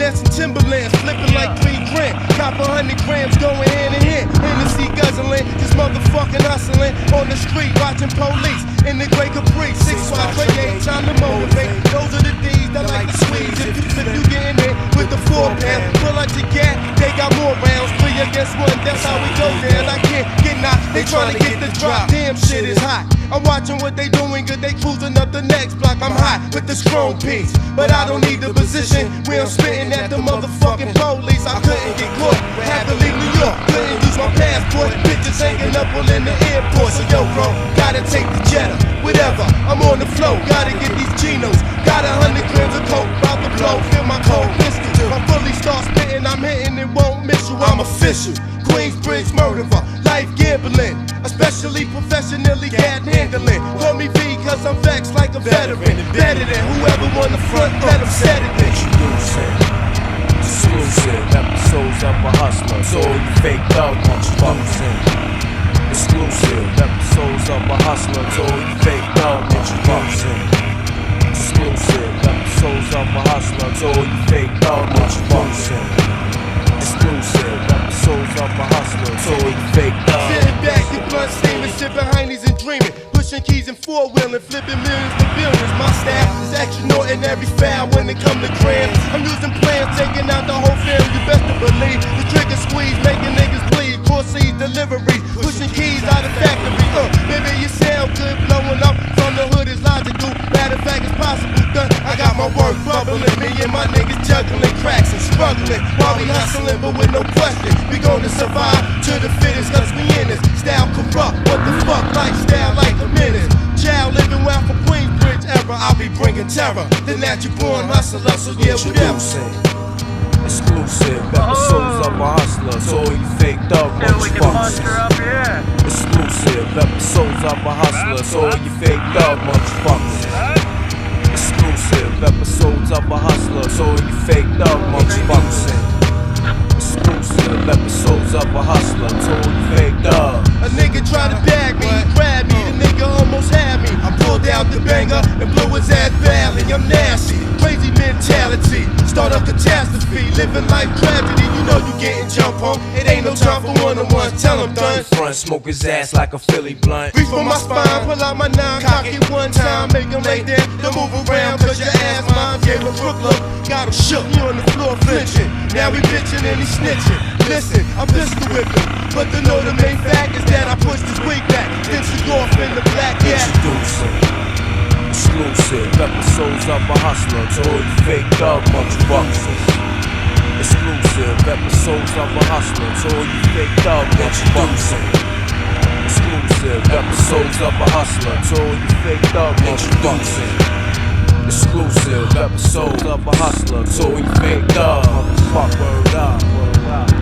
finessing Timberlands, flipping like 3 grand. Cop 100 grams going hand in hand. Hennessy guzzling, just motherfucking hustling on the street, watching police in the Great Capri. 6 wide tray, ain't time to motivate. Those are the D's that like to squeeze. If you flip, you getting in with the 4 pound. Pull out your gat, they got more rounds. 3 against 1, that's how we go down. I can't get knocked, they trying to get the drop. Damn, shit is hot. I'm watching what they doing, good, they cruising up the next block. I'm hot with the strong piece, but I don't need the position where I'm spitting at the motherfucking police. I couldn't get caught, had to leave New York, couldn't use my passport. Bitches hanging up all in the airport. So yo bro, gotta take the Jetta, whatever, I'm on the flow. Gotta get these Genos, got 100 grams of coke, about to blow. Feel my cold pistol, I fully start spitting, I'm hitting it, won't miss you. I'm official, Queensbridge murderer, life gambling, especially professionally cat handling. Call me V cause I'm vexed like a veteran, better than whoever won the front, let them set it. Introducing exclusive episodes of a hustler. So you fake dog introducing exclusive episodes of a hustler. So you fake dog introducing exclusive episodes of a hustler. So you fake dog introducing exclusive episodes of a hustler. So you fake dog. Sitting back in blunt steaming, sipping Heinies and dreaming, pushing keys and 4-wheeling, flipping millions to billions. My style is action in every foul when it come to grams. I'm using plans, taking out the whole family. You best to believe the trigger squeeze, making niggas bleed. Proceed deliveries, pushing keys out of factory. Maybe you sound good, blowing up from the hood is logical. Matter of fact, it's possible. Done. I got my work bubbling, me and my niggas juggling cracks and struggling while we hustling, but with no question, we gonna survive to the fittest, cause we in this style corrupt. What the fuck, lifestyle like a menace. Child living well for Queensbridge era, I'll be bringing terror. The natural born hustler, so yeah, whatever. Exclusive episodes of a hustler. So you fake dog motherfuckers. Exclusive episodes of a hustler. So you fake dog motherfuckers. Exclusive episodes of a hustler. So you fake dog motherfuckers. Exclusive episodes of a hustler. So you fake dog. A nigga try to bag me, grab me, the nigga almost had me. I pulled out the banger and blew his ass badly. I'm nasty, crazy mentality, start a catastrophe, living life tragedy. You know you getting jump on, it ain't no time for one-on-ones, tell him done. Front, smoke his ass like a Philly blunt. Reach for my spine, pull out my 9, cock it one time, make him lay down, then move around, cause your ass mine gave a crook look. Got him shook, he on the floor flinching, now we bitching and he snitching. Listen, I'm pistol whipping, but to know the main fact is that I pushed his wig back, then she go off in the black cat. Introducing exclusive episodes of a hustler. To all you fake dog motherfuckers. Exclusive episodes of a hustler. To all you fake dog motherfuckers. Exclusive episodes of a hustler. To all you fake dog motherfuckers. Exclusive episodes of a hustler. To all you fake dog motherfuckers. Word up, word up.